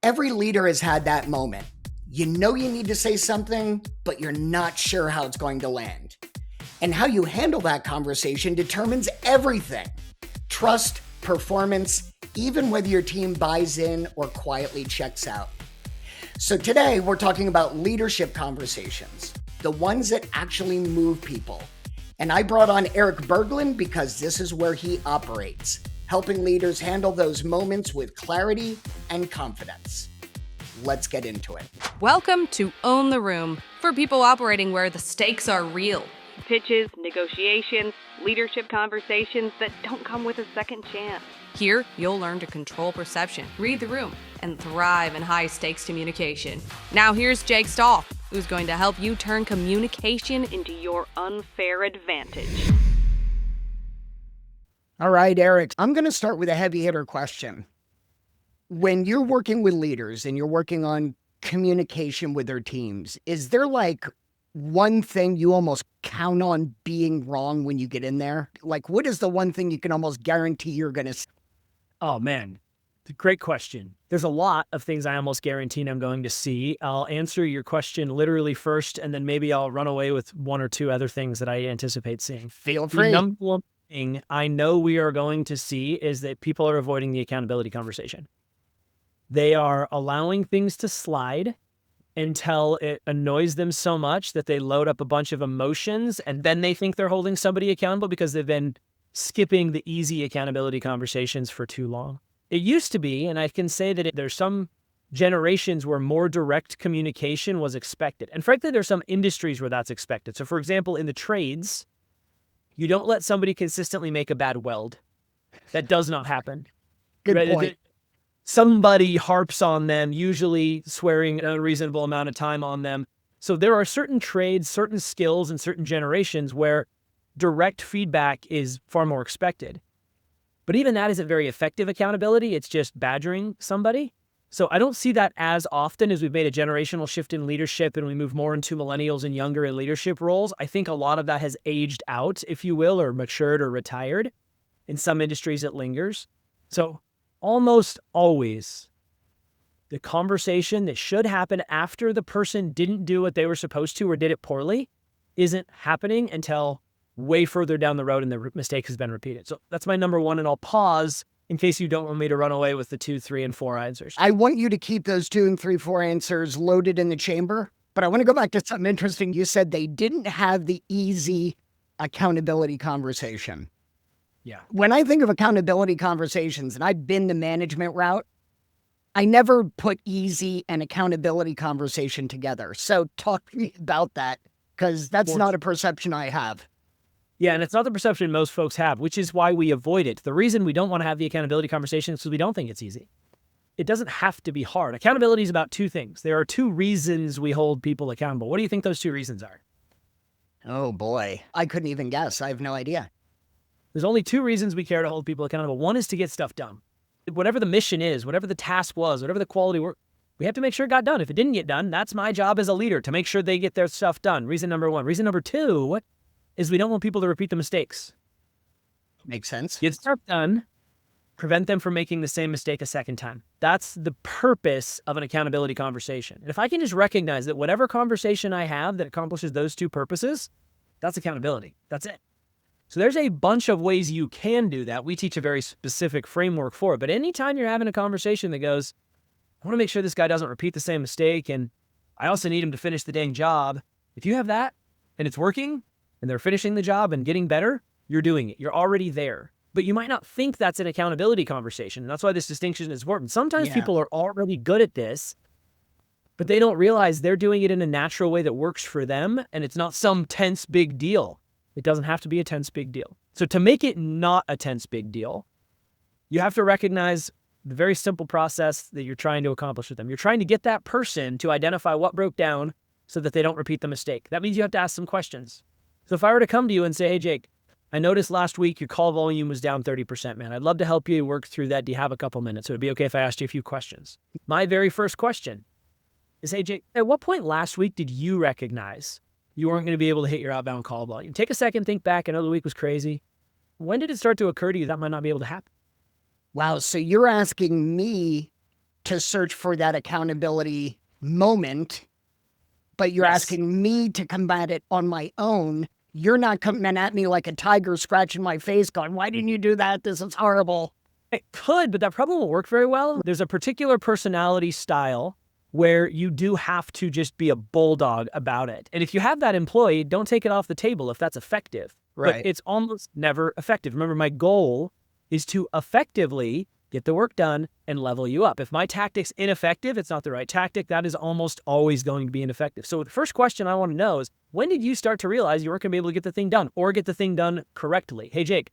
Every leader has had that moment. You know you need to say something, but you're not sure how it's going to land. And how you handle that conversation determines everything. Trust, performance, even whether your team buys in or quietly checks out. So today we're talking about leadership conversations, the ones that actually move people. And I brought on Erik Berglund because this is where he operates, helping leaders handle those moments with clarity and confidence. Let's get into it. Welcome to Own the Room, for people operating where the stakes are real. Pitches, negotiations, leadership conversations that don't come with a second chance. Here, you'll learn to control perception, read the room, and thrive in high-stakes communication. Now here's Jake Stahl, who's going to help you turn communication into your unfair advantage. All right, Erik, I'm going to start with a heavy hitter question. When you're working with leaders and you're working on communication with their teams, is there like one thing you almost count on being wrong when you get in there? Like, what is the one thing you can almost guarantee you're going to say? Oh, man. Great question. There's a lot of things I almost guarantee I'm going to see. I'll answer your question literally first, and then maybe I'll run away with one or two other things that I anticipate seeing. Feel free. The number one thing I know we are going to see is that people are avoiding the accountability conversation. They are allowing things to slide until it annoys them so much that they load up a bunch of emotions, and then they think they're holding somebody accountable because they've been skipping the easy accountability conversations for too long. It used to be, and I can say that there's some generations where more direct communication was expected. And frankly, there's some industries where that's expected. So for example, in the trades, you don't let somebody consistently make a bad weld. That does not happen. Good point. Somebody harps on them, usually swearing a reasonable amount of time on them. So there are certain trades, certain skills, and certain generations where direct feedback is far more expected. But even that isn't very effective accountability. It's just badgering somebody. So I don't see that as often as we've made a generational shift in leadership and we move more into millennials and younger in leadership roles. I think a lot of that has aged out, if you will, or matured or retired. In some industries, it lingers. So almost always, the conversation that should happen after the person didn't do what they were supposed to or did it poorly isn't happening until way further down the road and the mistake has been repeated. So that's my number one, and I'll pause in case you don't want me to run away with the 2, 3, and 4 answers. I want you to keep those 2 and 3, 4 answers loaded in the chamber, but I want to go back to something interesting. You said they didn't have the easy accountability conversation. Yeah. When I think of accountability conversations, and I've been the management route, I never put easy and accountability conversation together. So talk to me about that, because that's not a perception I have. Yeah, and it's not the perception most folks have, which is why we avoid it. The reason we don't want to have the accountability conversation is because we don't think it's easy. It doesn't have to be hard. Accountability is about 2 things. There are 2 reasons we hold people accountable. What do you think those 2 reasons are? Oh boy, I couldn't even guess. I have no idea. There's only 2 reasons we care to hold people accountable. One is to get stuff done. Whatever the mission is, whatever the task was, whatever the quality work, we have to make sure it got done. If it didn't get done, that's my job as a leader, to make sure they get their stuff done. Reason number 1. Reason number 2 is we don't want people to repeat the mistakes. Makes sense. Get stuff done, prevent them from making the same mistake a second time. That's the purpose of an accountability conversation. And if I can just recognize that whatever conversation I have that accomplishes those 2 purposes, that's accountability. That's it. So there's a bunch of ways you can do that. We teach a very specific framework for it. But anytime you're having a conversation that goes, I want to make sure this guy doesn't repeat the same mistake, and I also need him to finish the dang job. If you have that and it's working and they're finishing the job and getting better, you're doing it. You're already there. But you might not think that's an accountability conversation. And that's why this distinction is important. Sometimes people are already good at this, but they don't realize they're doing it in a natural way that works for them. And it's not some tense big deal. It doesn't have to be a tense big deal. So to make it not a tense big deal, you have to recognize the very simple process that you're trying to accomplish with them. You're trying to get that person to identify what broke down so that they don't repeat the mistake. That means you have to ask some questions. So if I were to come to you and say, hey, Jake, I noticed last week your call volume was down 30%, man. I'd love to help you work through that. Do you have a couple minutes? So it'd be okay if I asked you a few questions. My very first question is, hey, Jake, at what point last week did you recognize you weren't going to be able to hit your outbound call volume? Take a second, think back. I know the week was crazy. When did it start to occur to you that might not be able to happen? Wow, so you're asking me to search for that accountability moment, but you're asking me to combat it on my own. You're not coming at me like a tiger scratching my face going, why didn't you do that? This is horrible. It could, but that probably won't work very well. There's a particular personality style where you do have to just be a bulldog about it. And if you have that employee, don't take it off the table if that's effective. Right. But it's almost never effective. Remember, my goal is to effectively get the work done and level you up. If my tactic's ineffective, it's not the right tactic, that is almost always going to be ineffective. So the first question I want to know is, when did you start to realize you weren't going to be able to get the thing done or get the thing done correctly? Hey, Jake,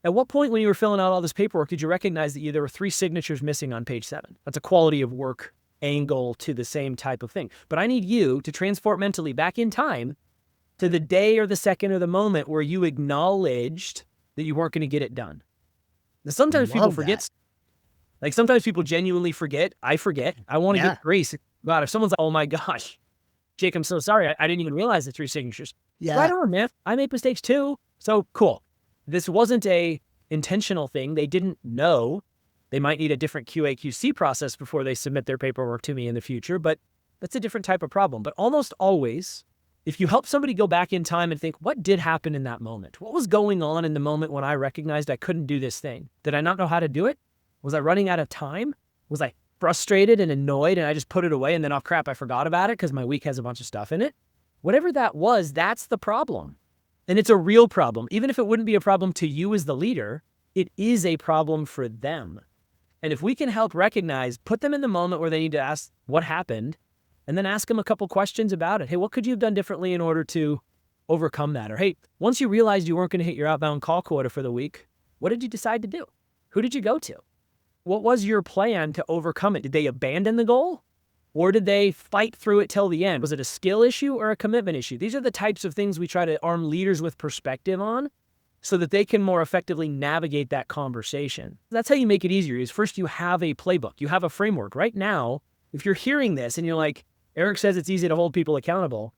at what point when you were filling out all this paperwork did you recognize that there were 3 signatures missing on page 7? That's a quality of work angle to the same type of thing. But I need you to transport mentally back in time to the day or the second or the moment where you acknowledged that you weren't going to get it done. Now, sometimes people forget. Like sometimes people genuinely forget. I forget. I want to get grace. God, if someone's like, oh my gosh, Jake, I'm so sorry. I didn't even realize the 3 signatures. Yeah. Right on, man. I make mistakes too. So cool. This wasn't a intentional thing. They didn't know. They might need a different QA/QC process before they submit their paperwork to me in the future, but that's a different type of problem. But almost always, if you help somebody go back in time and think, what did happen in that moment? What was going on in the moment when I recognized I couldn't do this thing? Did I not know how to do it? Was I running out of time? Was I frustrated and annoyed and I just put it away and then, oh crap, I forgot about it because my week has a bunch of stuff in it? Whatever that was, that's the problem. And it's a real problem. Even if it wouldn't be a problem to you as the leader, it is a problem for them. And if we can help recognize, put them in the moment where they need to ask what happened, and then ask them a couple questions about it. Hey, what could you have done differently in order to overcome that? Or hey, once you realized you weren't going to hit your outbound call quota for the week, what did you decide to do? Who did you go to? What was your plan to overcome it? Did they abandon the goal? Or did they fight through it till the end? Was it a skill issue or a commitment issue? These are the types of things we try to arm leaders with perspective on so that they can more effectively navigate that conversation. That's how you make it easier, is first you have a playbook. You have a framework. Right now, if you're hearing this and you're like, Erik says it's easy to hold people accountable.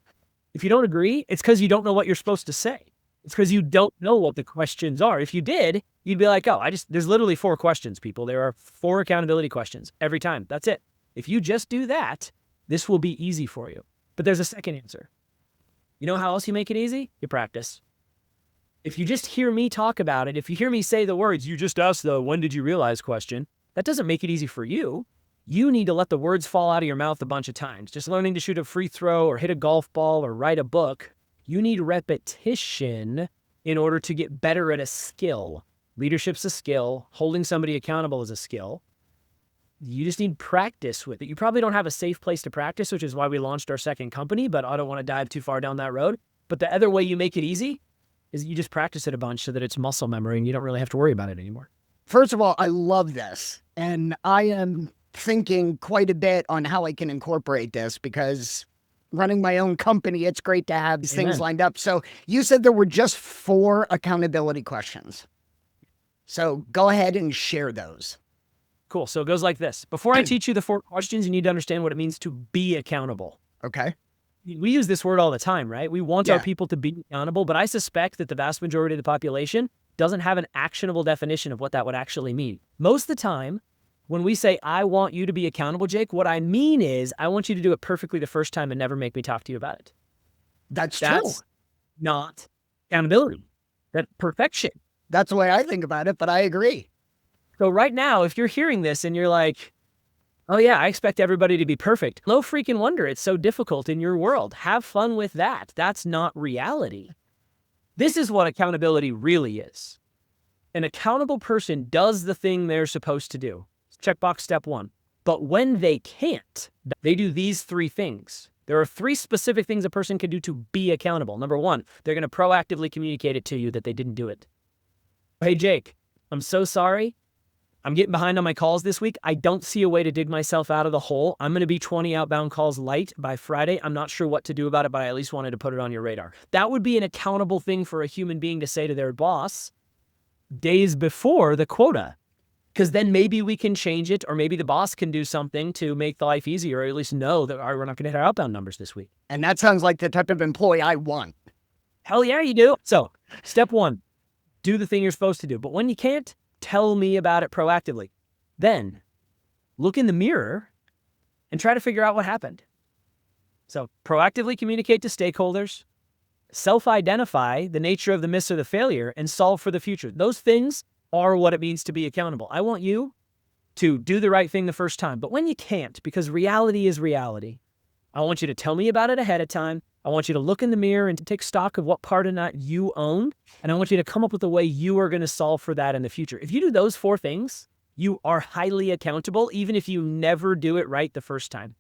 If you don't agree, it's because you don't know what you're supposed to say. It's because you don't know what the questions are. If you did, you'd be like, oh, there's literally 4 questions, people. There are 4 accountability questions every time. That's it. If you just do that, this will be easy for you. But there's a second answer. You know how else you make it easy? You practice. If you just hear me talk about it, if you hear me say the words, you just asked the when did you realize question, that doesn't make it easy for you. You need to let the words fall out of your mouth a bunch of times. Just learning to shoot a free throw or hit a golf ball or write a book. You need repetition in order to get better at a skill. Leadership's a skill. Holding somebody accountable is a skill. You just need practice with it. You probably don't have a safe place to practice, which is why we launched our second company, but I don't want to dive too far down that road. But the other way you make it easy is you just practice it a bunch so that it's muscle memory and you don't really have to worry about it anymore. First of all, I love this. And I am thinking quite a bit on how I can incorporate this because running my own company, it's great to have these things lined up. So you said there were just 4 accountability questions. So go ahead and share those. Cool. So it goes like this. Before I teach you the 4 questions, you need to understand what it means to be accountable. Okay. We use this word all the time, right? We want our people to be accountable, but I suspect that the vast majority of the population doesn't have an actionable definition of what that would actually mean. Most of the time, when we say, I want you to be accountable, Jake, what I mean is I want you to do it perfectly the first time and never make me talk to you about it. That's not accountability. That's perfection. That's the way I think about it, but I agree. So right now, if you're hearing this and you're like, oh yeah, I expect everybody to be perfect. No freaking wonder it's so difficult in your world. Have fun with that. That's not reality. This is what accountability really is. An accountable person does the thing they're supposed to do. Checkbox step 1. But when they can't, they do these 3 things. There are 3 specific things a person can do to be accountable. Number 1, they're going to proactively communicate it to you that they didn't do it. Hey, Jake, I'm so sorry. I'm getting behind on my calls this week. I don't see a way to dig myself out of the hole. I'm going to be 20 outbound calls light by Friday. I'm not sure what to do about it, but I at least wanted to put it on your radar. That would be an accountable thing for a human being to say to their boss days before the quota. Because then maybe we can change it, or maybe the boss can do something to make the life easier, or at least know that we're not going to hit our outbound numbers this week. And that sounds like the type of employee I want. Hell yeah, you do. So step 1, do the thing you're supposed to do. But when you can't, tell me about it proactively. Then look in the mirror and try to figure out what happened. So proactively communicate to stakeholders, self-identify the nature of the miss or the failure, and solve for the future. Those things are what it means to be accountable. I want you to do the right thing the first time. But when you can't, because reality is reality, I want you to tell me about it ahead of time. I want you to look in the mirror and to take stock of what part of that you own. And I want you to come up with a way you are going to solve for that in the future. If you do those 4 things, you are highly accountable, even if you never do it right the first time.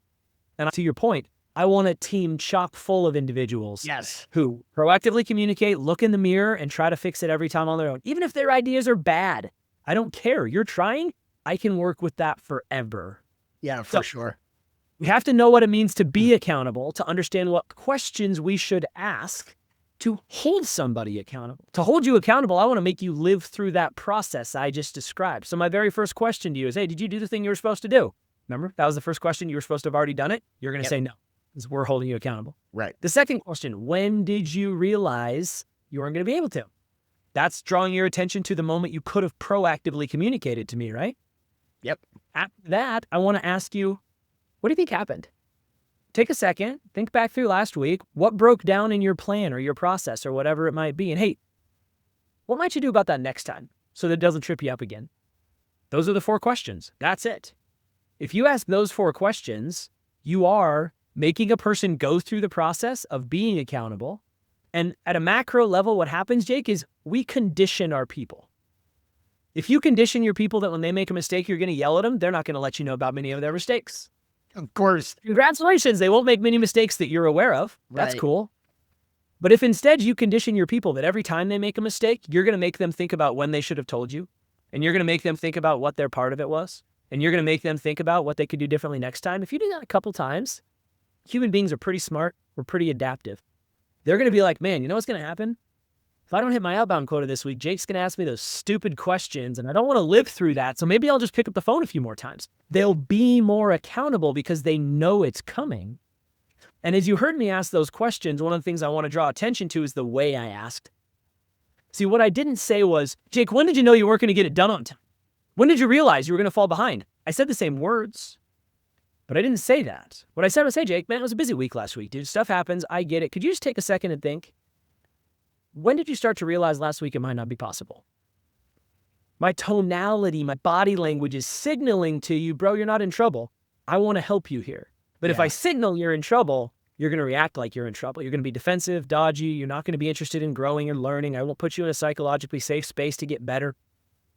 And to your point, I want a team chock full of individuals who proactively communicate, look in the mirror, and try to fix it every time on their own. Even if their ideas are bad, I don't care. You're trying. I can work with that forever. Yeah, for sure. We have to know what it means to be accountable, to understand what questions we should ask to hold somebody accountable. To hold you accountable, I want to make you live through that process I just described. So my very first question to you is, hey, did you do the thing you were supposed to do? Remember, that was the first question. You were supposed to have already done it. You're going to say no, because we're holding you accountable. Right. The second question, when did you realize you weren't going to be able to? That's drawing your attention to the moment you could have proactively communicated to me, right? Yep. After that, I want to ask you, what do you think happened? Take a second, think back through last week. What broke down in your plan or your process or whatever it might be? And hey, what might you do about that next time so that it doesn't trip you up again? Those are the 4 questions. That's it. If you ask those 4 questions, you are making a person go through the process of being accountable. And at a macro level, what happens, Jake, is we condition our people. If you condition your people that when they make a mistake, you're going to yell at them, they're not going to let you know about many of their mistakes. Of course. Congratulations, they won't make many mistakes that you're aware of. That's cool. But if instead you condition your people that every time they make a mistake, you're going to make them think about when they should have told you, and you're going to make them think about what their part of it was, and you're going to make them think about what they could do differently next time. If you do that a couple times, human beings are pretty smart. We're pretty adaptive. They're going to be like, man, you know what's going to happen? If I don't hit my outbound quota this week, Jake's going to ask me those stupid questions, and I don't want to live through that, so maybe I'll just pick up the phone a few more times. They'll be more accountable because they know it's coming. And as you heard me ask those questions, one of the things I want to draw attention to is the way I asked. See, what I didn't say was, Jake, when did you know you weren't going to get it done on time? When did you realize you were going to fall behind? I said the same words, but I didn't say that. What I said was, hey, Jake, man, it was a busy week last week, dude. Stuff happens. I get it. Could you just take a second and think? When did you start to realize last week it might not be possible? My tonality, my body language is signaling to you, bro, you're not in trouble. I want to help you here. But if I signal you're in trouble, you're going to react like you're in trouble. You're going to be defensive, dodgy. You're not going to be interested in growing and learning. I won't put you in a psychologically safe space to get better.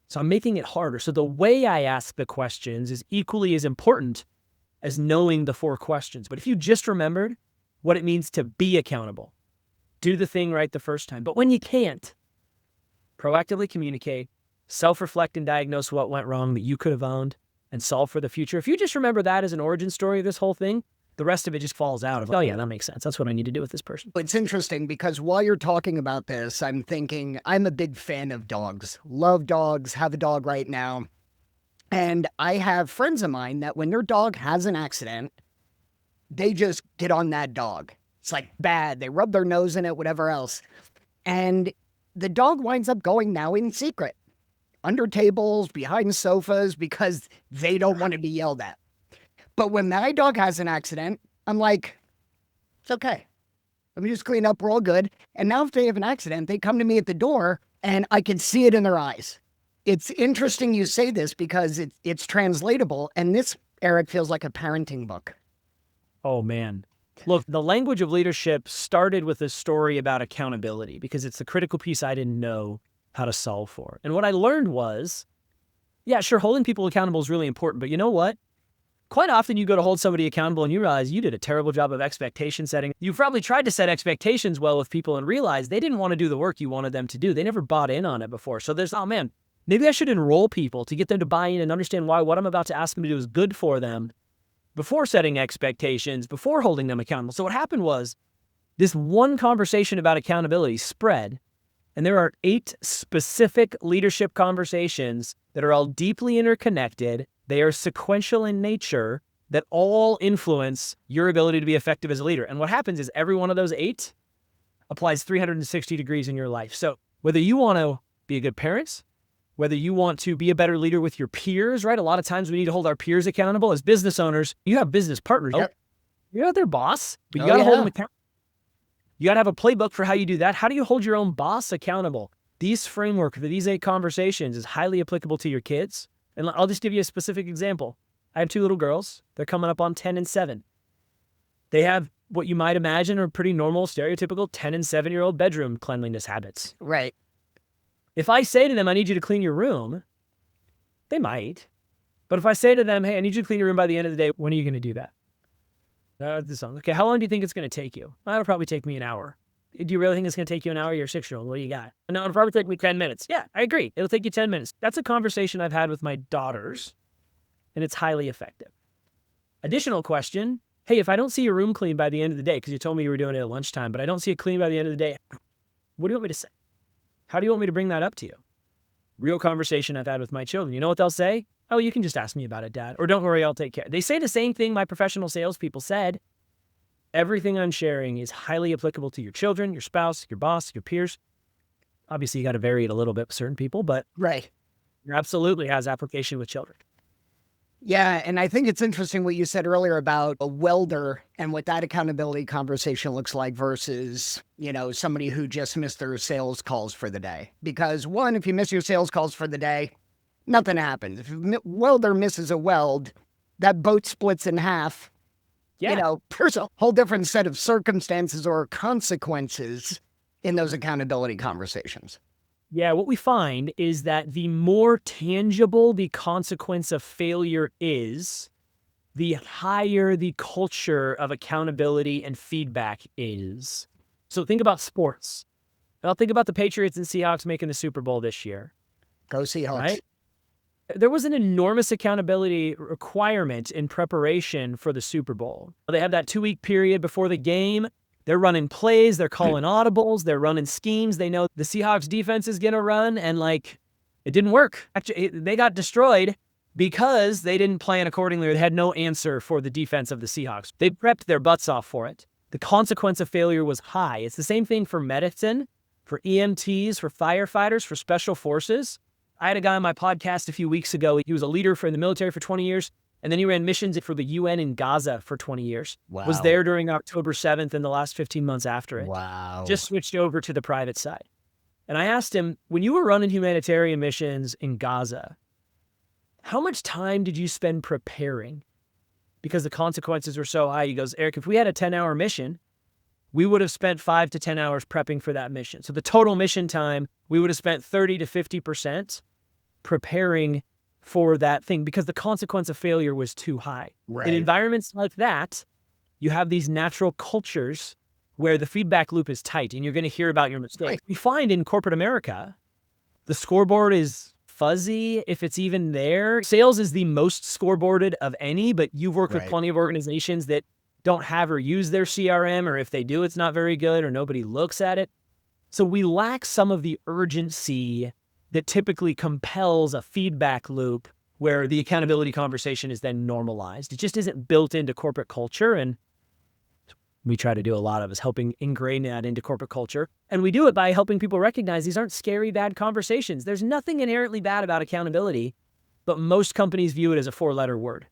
So I'm making it harder. So the way I ask the questions is equally as important as knowing the 4 questions. But if you just remembered what it means to be accountable, do the thing right the first time. But when you can't, proactively communicate, self-reflect and diagnose what went wrong that you could have owned, and solve for the future. If you just remember that as an origin story of this whole thing, the rest of it just falls out of, oh yeah, that makes sense. That's what I need to do with this person. It's interesting because while you're talking about this, I'm thinking I'm a big fan of dogs. Love dogs, have a dog right now. And I have friends of mine that when their dog has an accident, they just get on that dog. It's like bad. They rub their nose in it, whatever else. And the dog winds up going now in secret, under tables, behind sofas, because they don't want to be yelled at. But when my dog has an accident, I'm like, it's okay. Let me just clean up. We're all good. And now if they have an accident, they come to me at the door and I can see it in their eyes. It's interesting you say this because it's translatable. And this, Erik, feels like a parenting book. Oh, man. Look, the language of leadership started with a story about accountability because it's the critical piece I didn't know how to solve for. And what I learned was, yeah, sure, holding people accountable is really important, but you know what? Quite often you go to hold somebody accountable and you realize you did a terrible job of expectation setting. You probably tried to set expectations well with people and realized they didn't want to do the work you wanted them to do. They never bought in on it before. So there's, oh man, maybe I should enroll people to get them to buy in and understand why what I'm about to ask them to do is good for them before setting expectations, before holding them accountable. So what happened was this one conversation about accountability spread, and there are 8 specific leadership conversations that are all deeply interconnected. They are sequential in nature that all influence your ability to be effective as a leader. And what happens is every one of those 8 applies 360 degrees in your life. So whether you want to be a good parent, whether you want to be a better leader with your peers, right? A lot of times we need to hold our peers accountable. As business owners, you have business partners. Yep. You're not their boss, but you got to hold them accountable. You got to have a playbook for how you do that. How do you hold your own boss accountable? These framework for these 8 conversations is highly applicable to your kids. And I'll just give you a specific example. I have 2 little girls. They're coming up on 10 and 7. They have what you might imagine are pretty normal, stereotypical 10 and 7-year-old bedroom cleanliness habits. Right. If I say to them, I need you to clean your room, they might. But if I say to them, hey, I need you to clean your room by the end of the day, when are you going to do that? Okay, how long do you think it's going to take you? It'll probably take me an hour. Do you really think it's going to take you an hour? You're a 6-year-old. What do you got? No, it'll probably take me 10 minutes. Yeah, I agree. It'll take you 10 minutes. That's a conversation I've had with my daughters, and it's highly effective. Additional question. Hey, if I don't see your room clean by the end of the day, because you told me you were doing it at lunchtime, but I don't see it clean by the end of the day, what do you want me to say? How do you want me to bring that up to you? Real conversation I've had with my children. You know what they'll say? Oh, you can just ask me about it, Dad. Or don't worry, I'll take care. They say the same thing my professional salespeople said. Everything I'm sharing is highly applicable to your children, your spouse, your boss, your peers. Obviously, you got to vary it a little bit with certain people, but Right. it absolutely has application with children. Yeah, and I think it's interesting what you said earlier about a welder and what that accountability conversation looks like versus, somebody who just missed their sales calls for the day. Because one, if you miss your sales calls for the day, nothing happens. If a welder misses a weld, that boat splits in half. Yeah. There's a whole different set of circumstances or consequences in those accountability conversations. Yeah, what we find is that the more tangible the consequence of failure is, the higher the culture of accountability and feedback is. So think about sports. I'll think about the Patriots and Seahawks making the Super Bowl this year. Go Seahawks. Right? There was an enormous accountability requirement in preparation for the Super Bowl. They have that 2-week period before the game. They're running plays, they're calling audibles, they're running schemes. They know the Seahawks defense is going to run, and it didn't work. Actually, they got destroyed because they didn't plan accordingly, or they had no answer for the defense of the Seahawks. They prepped their butts off for it. The consequence of failure was high. It's the same thing for medicine, for EMTs, for firefighters, for special forces. I had a guy on my podcast a few weeks ago. He was a leader for the military for 20 years. And then he ran missions for the UN in Gaza for 20 years. Wow. Was there during October 7th and the last 15 months after it. Wow. Just switched over to the private side. And I asked him, when you were running humanitarian missions in Gaza, how much time did you spend preparing? Because the consequences were so high. He goes, Erik, if we had a 10-hour mission, we would have spent 5 to 10 hours prepping for that mission. So the total mission time, we would have spent 30 to 50% preparing for that thing because the consequence of failure was too high. Right. In environments like that, you have these natural cultures where the feedback loop is tight and you're going to hear about your mistakes. Right. We find in corporate America, the scoreboard is fuzzy, if it's even there. Sales is the most scoreboarded of any, but you've worked with plenty of organizations that don't have or use their CRM, or if they do, it's not very good or nobody looks at it. So we lack some of the urgency that typically compels a feedback loop where the accountability conversation is then normalized. It just isn't built into corporate culture, and we try to do a lot of is helping ingrain that into corporate culture. And we do it by helping people recognize these aren't scary, bad conversations. There's nothing inherently bad about accountability, but most companies view it as a 4-letter word.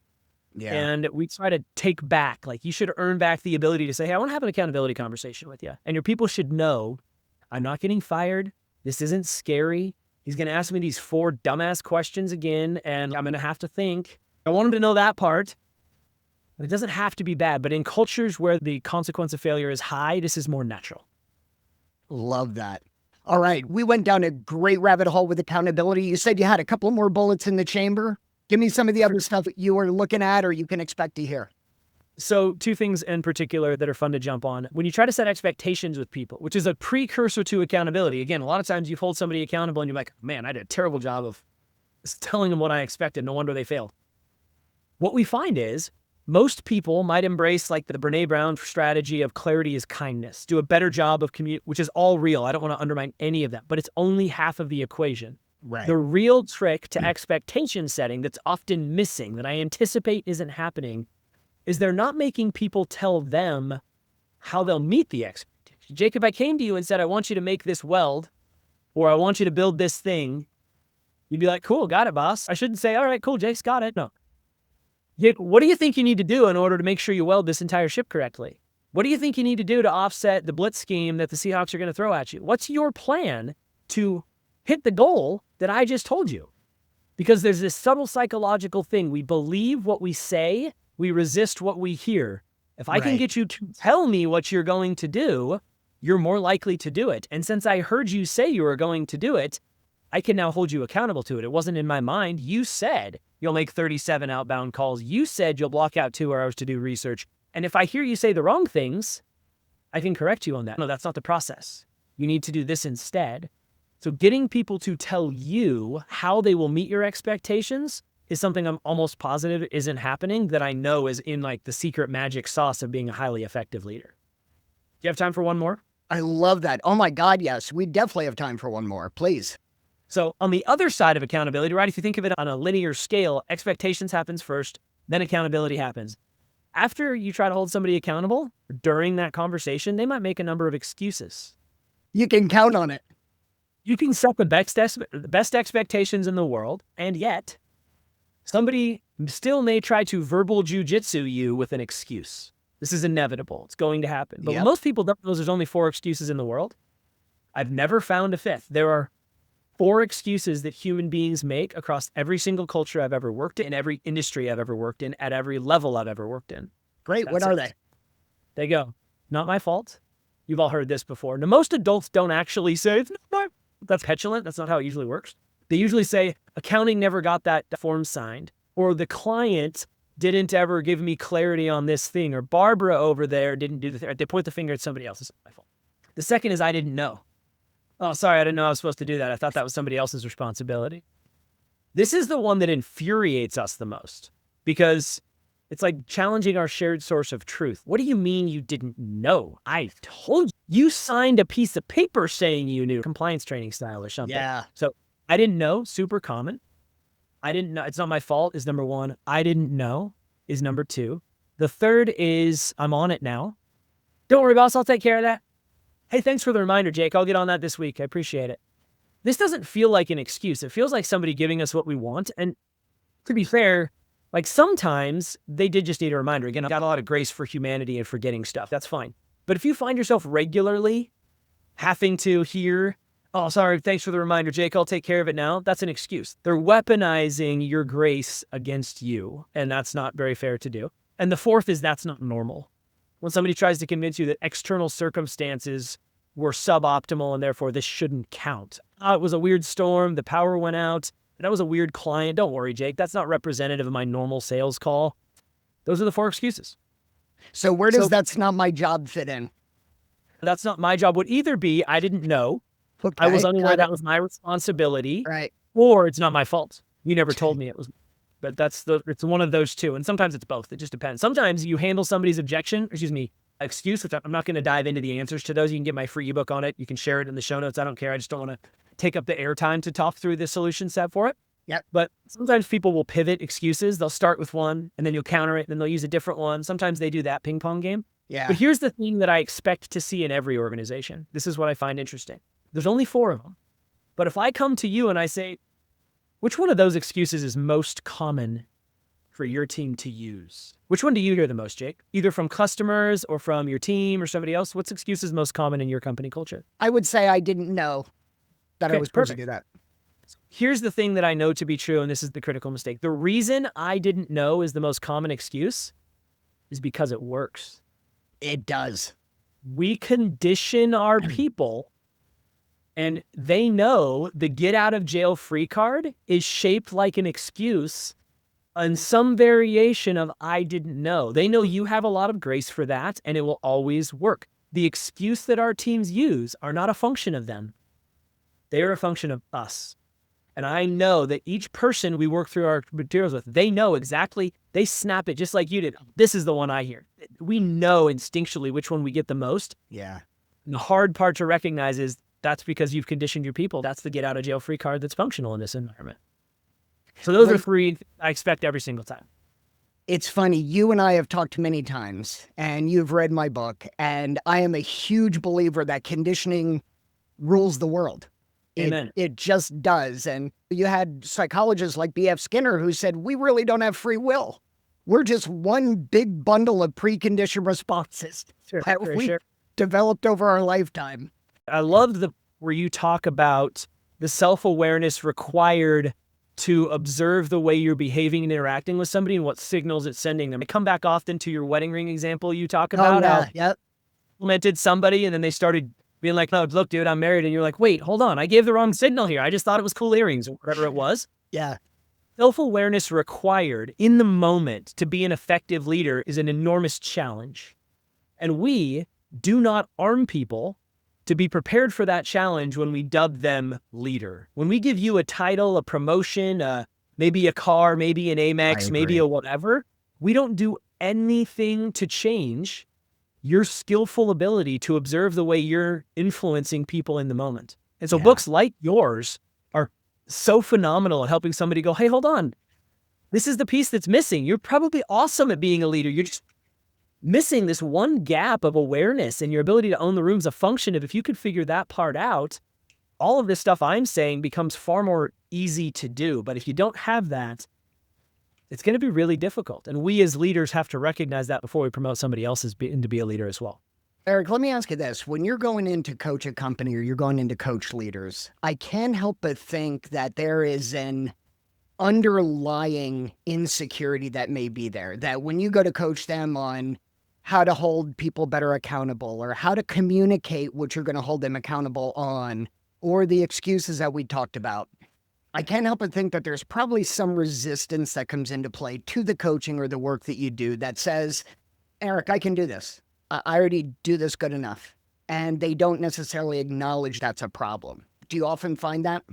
Yeah. And we try to take back, you should earn back the ability to say, hey, I want to have an accountability conversation with you. And your people should know, I'm not getting fired. This isn't scary. He's going to ask me these 4 dumbass questions again, and I'm going to have to think. I want him to know that part. It doesn't have to be bad, but in cultures where the consequence of failure is high, this is more natural. Love that. All right. We went down a great rabbit hole with accountability. You said you had a couple more bullets in the chamber. Give me some of the other stuff that you were looking at or you can expect to hear. So 2 things in particular that are fun to jump on. When you try to set expectations with people, which is a precursor to accountability. Again, a lot of times you hold somebody accountable and you're like, man, I did a terrible job of telling them what I expected. No wonder they failed. What we find is most people might embrace the Brene Brown strategy of clarity is kindness, do a better job of which is all real. I don't want to undermine any of that, but it's only half of the equation. Right. The real trick to expectation setting that's often missing, that I anticipate isn't happening, is they're not making people tell them how they'll meet the expectation. Jacob, I came to you and said, I want you to make this weld, or I want you to build this thing. You'd be like, cool, got it, boss. I shouldn't say, all right, cool, Jake's got it. No. What do you think you need to do in order to make sure you weld this entire ship correctly? What do you think you need to do to offset the blitz scheme that the Seahawks are going to throw at you? What's your plan to hit the goal that I just told you? Because there's this subtle psychological thing. We believe what we say, we resist what we hear. If I can get you to tell me what you're going to do, you're more likely to do it. And since I heard you say you were going to do it, I can now hold you accountable to it. It wasn't in my mind. You said you'll make 37 outbound calls. You said you'll block out 2 hours to do research. And if I hear you say the wrong things, I can correct you on that. No, that's not the process. You need to do this instead. So getting people to tell you how they will meet your expectations is something I'm almost positive isn't happening, that I know is in like the secret magic sauce of being a highly effective leader. Do you have time for one more? I love that. Oh my God, yes. We definitely have time for one more, please. So on the other side of accountability, right, if you think of it on a linear scale, expectations happens first, then accountability happens. After you try to hold somebody accountable, during that conversation, they might make a number of excuses. You can count on it. You can set the best expectations in the world, and yet somebody still may try to verbal jujitsu you with an excuse. This is inevitable. It's going to happen. But what most people don't know is there's only 4 excuses in the world. I've never found a 5th. There are 4 excuses that human beings make across every single culture I've ever worked in, every industry I've ever worked in, at every level I've ever worked in. Great. What are they? They go, not my fault. You've all heard this before. Now, most adults don't actually say, it's not my. That's petulant. That's not how it usually works. They usually say, accounting never got that form signed, or the client didn't ever give me clarity on this thing, or Barbara over there didn't do the thing. They point the finger at somebody else. It's not my fault. The second is, I didn't know. Oh, sorry, I didn't know I was supposed to do that. I thought that was somebody else's responsibility. This is the one that infuriates us the most, because it's like challenging our shared source of truth. What do you mean you didn't know? I told you. You signed a piece of paper saying you knew. Compliance training style or something. Yeah. So I didn't know, super common. I didn't know, it's not my fault is number 1. I didn't know is number 2. The third is, I'm on it now. Don't worry, boss, I'll take care of that. Hey, thanks for the reminder, Jake. I'll get on that this week. I appreciate it. This doesn't feel like an excuse. It feels like somebody giving us what we want. And to be fair, like sometimes they did just need a reminder. Again, I've got a lot of grace for humanity and forgetting stuff. That's fine. But if you find yourself regularly having to hear, oh, sorry, thanks for the reminder, Jake, I'll take care of it now, that's an excuse. They're weaponizing your grace against you, and that's not very fair to do. And the fourth is, that's not normal. When somebody tries to convince you that external circumstances were suboptimal and therefore this shouldn't count. It was a weird storm, the power went out, that was a weird client. Don't worry, Jake, that's not representative of my normal sales call. Those are the 4 excuses. So where does that's not my job fit in? That's not my job would either be, I didn't know. Okay, I was unaware that was my responsibility. Right. Or it's not my fault. You never told me it was. But it's one of those two. And sometimes it's both. It just depends. Sometimes you handle somebody's excuse, which I'm not going to dive into the answers to those. You can get my free ebook on it. You can share it in the show notes. I don't care. I just don't want to take up the airtime to talk through the solution set for it. Yep. But sometimes people will pivot excuses. They'll start with one and then you'll counter it and then they'll use a different one. Sometimes they do that ping pong game. Yeah. But here's the thing that I expect to see in every organization. This is what I find interesting. There's only 4 of them. But if I come to you and I say, which one of those excuses is most common for your team to use? Which one do you hear the most, Jake? Either from customers or from your team or somebody else? What's excuse is most common in your company culture? I would say I didn't know that I was supposed to do that. Here's the thing that I know to be true, and this is the critical mistake. The reason I didn't know is the most common excuse is because it works. It does. We condition our people, and they know the get out of jail free card is shaped like an excuse on some variation of I didn't know. They know you have a lot of grace for that, and it will always work. The excuse that our teams use are not a function of them. They are a function of us. And I know that each person we work through our materials with, they know exactly, they snap it just like you did. This is the one I hear. We know instinctually which one we get the most. Yeah. And the hard part to recognize is that's because you've conditioned your people. That's the get out of jail free card that's functional in this environment. So those are 3 I expect every single time. It's funny. You and I have talked many times and you've read my book, and I am a huge believer that conditioning rules the world. Amen. It just does. And you had psychologists like B.F. Skinner who said, we really don't have free will. We're just one big bundle of preconditioned responses that we developed over our lifetime. I love where you talk about the self-awareness required to observe the way you're behaving and interacting with somebody and what signals it's sending them. I come back often to your wedding ring example you talk about. How implemented somebody and then they started being like, no, look, dude, I'm married. And you're like, wait, hold on. I gave the wrong signal here. I just thought it was cool earrings or whatever it was. Yeah. Self-awareness required in the moment to be an effective leader is an enormous challenge. And we do not arm people to be prepared for that challenge when we dub them leader. When we give you a title, a promotion, maybe a car, maybe an Amex, maybe a whatever, we don't do anything to change your skillful ability to observe the way you're influencing people in the moment. And so books like yours are so phenomenal at helping somebody go, hey, hold on. This is the piece that's missing. You're probably awesome at being a leader. You're just missing this one gap of awareness, and your ability to own the room's a function of if you could figure that part out, all of this stuff I'm saying becomes far more easy to do. But if you don't have that, it's going to be really difficult. And we as leaders have to recognize that before we promote somebody else to be a leader as well. Erik, let me ask you this. When you're going in to coach a company or you're going in to coach leaders, I can't help but think that there is an underlying insecurity that may be there. That when you go to coach them on how to hold people better accountable or how to communicate what you're going to hold them accountable on, or the excuses that we talked about, I can't help but think that there's probably some resistance that comes into play to the coaching or the work that you do that says, Erik, I can do this. I already do this good enough. And they don't necessarily acknowledge that's a problem. Do you often find that?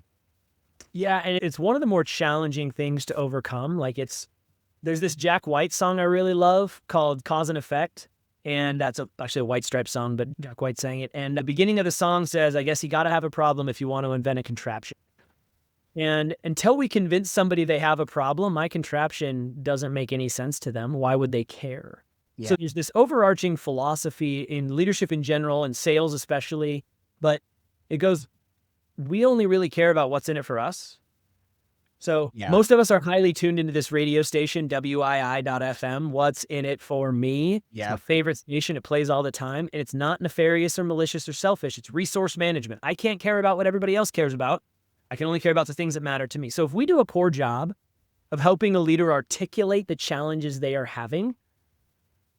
Yeah, and it's one of the more challenging things to overcome. There's this Jack White song I really love called Cause and Effect. And that's actually a White Stripes song, but Jack White sang it. And the beginning of the song says, I guess you got to have a problem if you want to invent a contraption. And until we convince somebody they have a problem, my contraption doesn't make any sense to them. Why would they care? Yeah. So there's this overarching philosophy in leadership in general and sales especially, but it goes, we only really care about what's in it for us. So most of us are highly tuned into this radio station, WII.FM. What's in it for me? Yeah. It's my favorite station. It plays all the time. And it's not nefarious or malicious or selfish. It's resource management. I can't care about what everybody else cares about. I can only care about the things that matter to me. So if we do a poor job of helping a leader articulate the challenges they are having,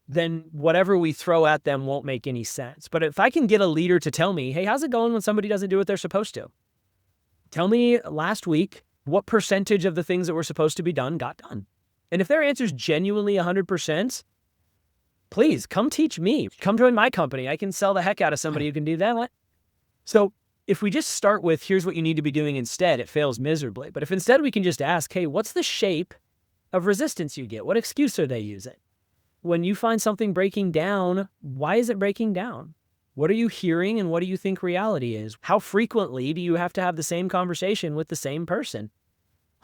then whatever we throw at them won't make any sense. But if I can get a leader to tell me, hey, how's it going when somebody doesn't do what they're supposed to? Tell me last week, what percentage of the things that were supposed to be done got done? And if their answer is genuinely 100%, please come teach me. Come join my company. I can sell the heck out of somebody who can do that. So if we just start with, here's what you need to be doing instead, it fails miserably. But if instead we can just ask, hey, what's the shape of resistance you get? What excuse are they using? When you find something breaking down, why is it breaking down? What are you hearing and what do you think reality is? How frequently do you have to have the same conversation with the same person?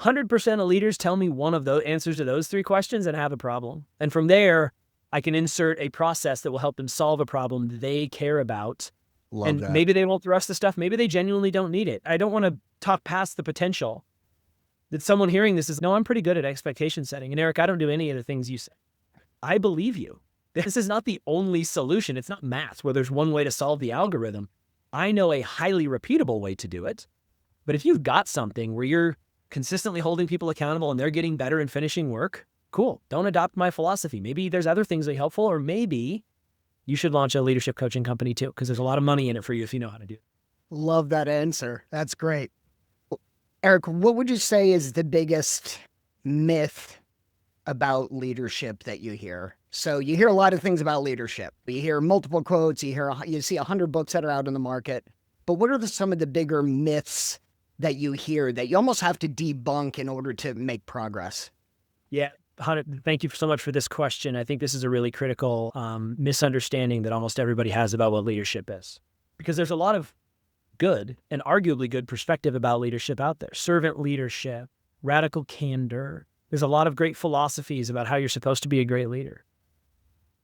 100% of leaders tell me one of those answers to those three questions and have a problem. And from there, I can insert a process that will help them solve a problem they care about. Love that. Maybe they won't thrust the stuff. Maybe they genuinely don't need it. I don't want to talk past the potential that someone hearing this is, no, I'm pretty good at expectation setting. And Erik, I don't do any of the things you say. I believe you. This is not the only solution. It's not math where there's one way to solve the algorithm. I know a highly repeatable way to do it. But if you've got something where you're consistently holding people accountable and they're getting better and finishing work, cool. Don't adopt my philosophy. Maybe there's other things that are helpful, or maybe you should launch a leadership coaching company too, because there's a lot of money in it for you if you know how to do it. Love that answer. That's great. Erik, what would you say is the biggest myth about leadership that you hear? So you hear a lot of things about leadership. You hear multiple quotes, you see 100 books that are out in the market. But what are some of the bigger myths that you hear that you almost have to debunk in order to make progress? Yeah, thank you so much for this question. I think this is a really critical misunderstanding that almost everybody has about what leadership is. Because there's a lot of good and arguably good perspective about leadership out there. Servant leadership, radical candor. There's a lot of great philosophies about how you're supposed to be a great leader.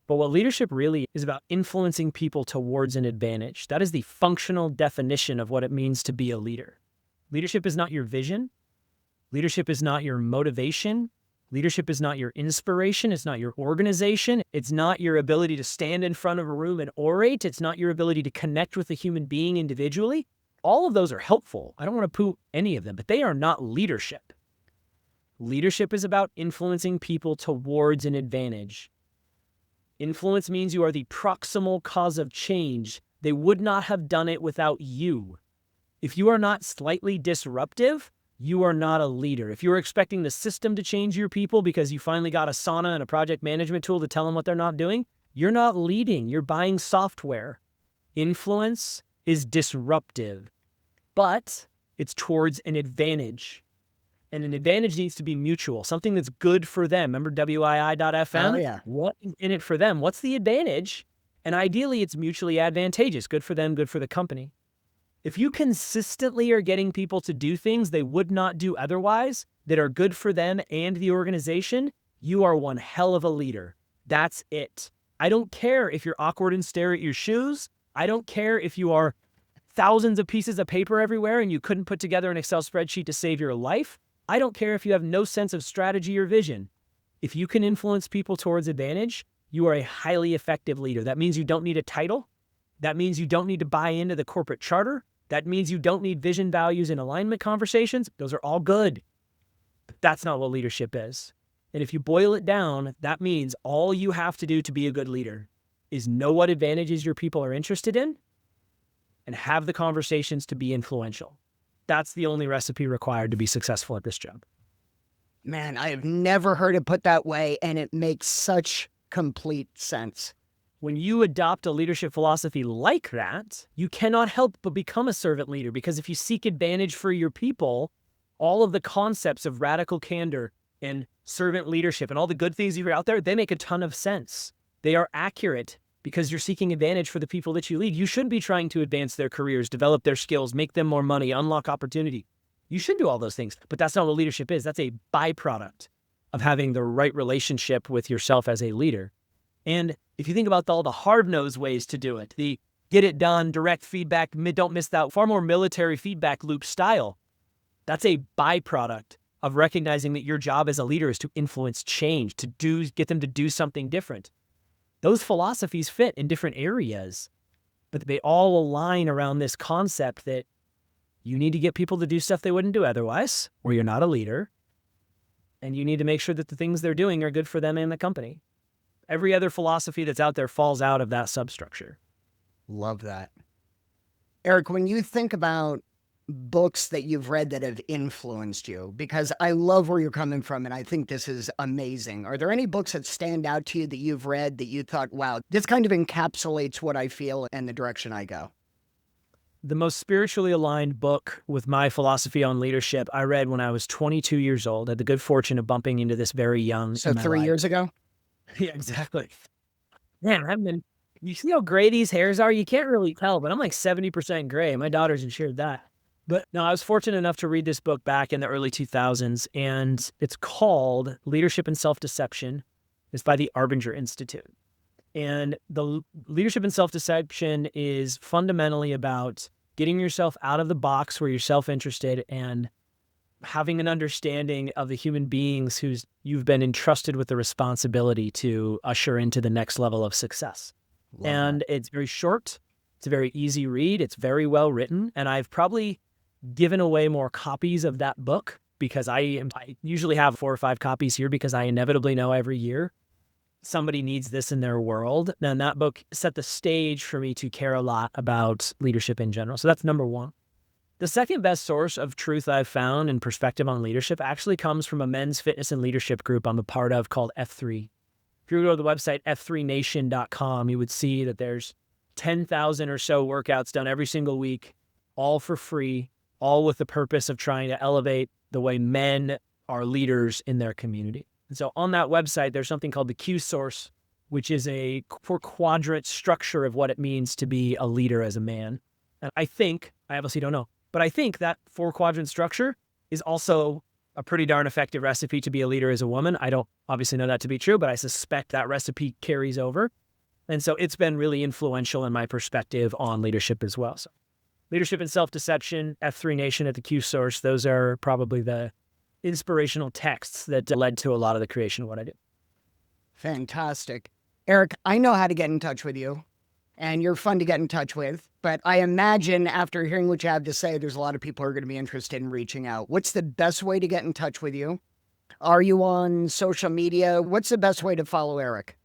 But what leadership really is about influencing people towards an advantage. That is the functional definition of what it means to be a leader. Leadership is not your vision. Leadership is not your motivation. Leadership is not your inspiration. It's not your organization. It's not your ability to stand in front of a room and orate. It's not your ability to connect with a human being individually. All of those are helpful. I don't want to poo any of them, but they are not leadership. Leadership is about influencing people towards an advantage. Influence means you are the proximal cause of change. They would not have done it without you. If you are not slightly disruptive, you are not a leader. If you're expecting the system to change your people because you finally got a sauna and a project management tool to tell them what they're not doing, you're not leading. You're buying software. Influence is disruptive, but it's towards an advantage. And an advantage needs to be mutual, something that's good for them. Remember WII.FM? Oh, yeah. What's in it for them? What's the advantage? And ideally, it's mutually advantageous. Good for them, good for the company. If you consistently are getting people to do things they would not do otherwise that are good for them and the organization, you are one hell of a leader. That's it. I don't care if you're awkward and stare at your shoes. I don't care if you are thousands of pieces of paper everywhere and you couldn't put together an Excel spreadsheet to save your life. I don't care if you have no sense of strategy or vision. If you can influence people towards advantage, you are a highly effective leader. That means you don't need a title. That means you don't need to buy into the corporate charter. That means you don't need vision, values, and alignment conversations. Those are all good. But that's not what leadership is. And if you boil it down, that means all you have to do to be a good leader is know what advantages your people are interested in and have the conversations to be influential. That's the only recipe required to be successful at this job. Man, I have never heard it put that way, and it makes such complete sense. When you adopt a leadership philosophy like that, you cannot help but become a servant leader, because if you seek advantage for your people, all of the concepts of radical candor and servant leadership and all the good things you hear out there, they make a ton of sense. They are accurate because you're seeking advantage for the people that you lead. You should be trying to advance their careers, develop their skills, make them more money, unlock opportunity. You should do all those things, but that's not what leadership is. That's a byproduct of having the right relationship with yourself as a leader. And if you think about all the hard-nosed ways to do it, the get it done, direct feedback, don't miss that, far more military feedback loop style, that's a byproduct of recognizing that your job as a leader is to influence change, to get them to do something different. Those philosophies fit in different areas, but they all align around this concept that you need to get people to do stuff they wouldn't do otherwise, or you're not a leader, and you need to make sure that the things they're doing are good for them and the company. Every other philosophy that's out there falls out of that substructure. Love that. Erik, when you think about books that you've read that have influenced you, because I love where you're coming from and I think this is amazing. Are there any books that stand out to you that you've read that you thought, wow, this kind of encapsulates what I feel and the direction I go? The most spiritually aligned book with my philosophy on leadership I read when I was 22 years old. I had the good fortune of bumping into this very young. So 3 years ago? Yeah, exactly. Man, you see how gray these hairs are? You can't really tell, but I'm like 70% gray. My daughter's ensured that. But no, I was fortunate enough to read this book back in the early 2000s, and it's called Leadership and Self-Deception. It's by the Arbinger Institute. And the leadership and self-deception is fundamentally about getting yourself out of the box where you're self-interested and having an understanding of the human beings you've been entrusted with the responsibility to usher into the next level of success. It's very short. It's a very easy read. It's very well written. And I've probably given away more copies of that book because I usually have 4 or 5 copies here because I inevitably know every year somebody needs this in their world. And that book set the stage for me to care a lot about leadership in general. So that's number one. The second best source of truth I've found and perspective on leadership actually comes from a men's fitness and leadership group I'm a part of called F3. If you go to the website f3nation.com, you would see that there's 10,000 or so workouts done every single week, all for free, all with the purpose of trying to elevate the way men are leaders in their community. And so on that website, there's something called the Q source, which is a 4-quadrant structure of what it means to be a leader as a man. And I obviously don't know, but I think that 4-quadrant structure is also a pretty darn effective recipe to be a leader as a woman. I don't obviously know that to be true, but I suspect that recipe carries over. And so it's been really influential in my perspective on leadership as well. So Leadership and Self-Deception, F3 Nation at the Q Source. Those are probably the inspirational texts that led to a lot of the creation of what I do. Fantastic. Erik, I know how to get in touch with you, and you're fun to get in touch with, but I imagine after hearing what you have to say, there's a lot of people who are going to be interested in reaching out. What's the best way to get in touch with you? Are you on social media? What's the best way to follow Erik?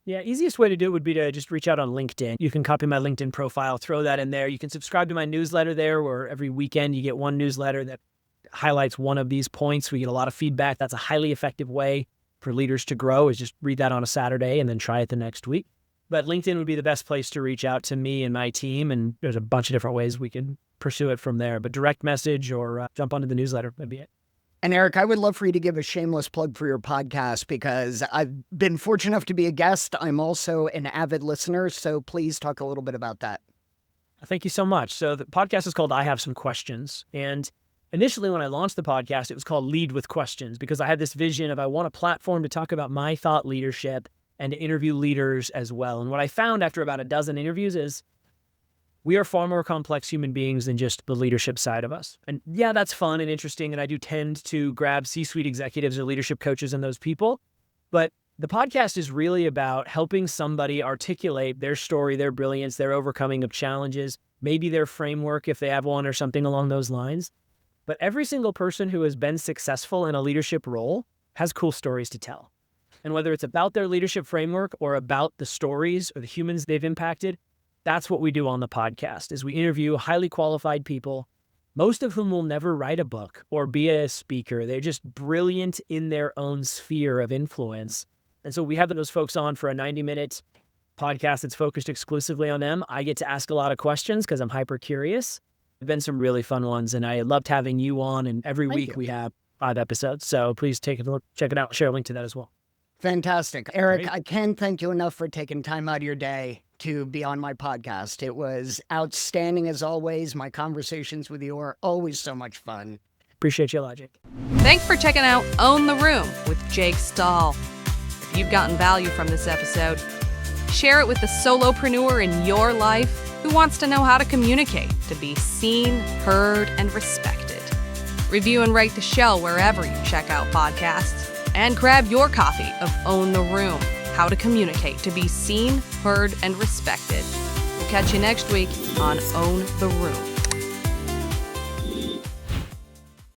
Yeah, easiest way to do it would be to just reach out on LinkedIn. You can copy my LinkedIn profile, throw that in there. You can subscribe to my newsletter there, where every weekend you get one newsletter that highlights one of these points. We get a lot of feedback. That's a highly effective way for leaders to grow, is just read that on a Saturday and then try it the next week. But LinkedIn would be the best place to reach out to me and my team, and there's a bunch of different ways we can pursue it from there. But direct message or jump onto the newsletter would be it. And Erik, I would love for you to give a shameless plug for your podcast, because I've been fortunate enough to be a guest. I'm also an avid listener, so please talk a little bit about that. Thank you so much. So the podcast is called I Have Some Questions. And initially when I launched the podcast, it was called Lead with Questions, because I had this vision of I want a platform to talk about my thought leadership and to interview leaders as well. And what I found after about a dozen interviews is we are far more complex human beings than just the leadership side of us. And yeah, that's fun and interesting. And I do tend to grab C-suite executives or leadership coaches and those people. But the podcast is really about helping somebody articulate their story, their brilliance, their overcoming of challenges, maybe their framework if they have one or something along those lines. But every single person who has been successful in a leadership role has cool stories to tell. And whether it's about their leadership framework or about the stories or the humans they've impacted, that's what we do on the podcast, is we interview highly qualified people, most of whom will never write a book or be a speaker. They're just brilliant in their own sphere of influence. And so we have those folks on for a 90-minute podcast that's focused exclusively on them. I get to ask a lot of questions because I'm hyper curious. There have been some really fun ones, and I loved having you on, and every week we have 5 episodes. So please take a look, check it out, share a link to that as well. Fantastic. Erik, Great. I can't thank you enough for taking time out of your day to be on my podcast. It was outstanding as always. My conversations with you are always so much fun. Appreciate you a lot, Jake. Thanks for checking out Own the Room with Jake Stahl. If you've gotten value from this episode, share it with the solopreneur in your life who wants to know how to communicate to be seen, heard, and respected. Review and rate the show wherever you check out podcasts. And grab your copy of Own the Room, How to Communicate to be Seen, Heard, and Respected. We'll catch you next week on Own the Room.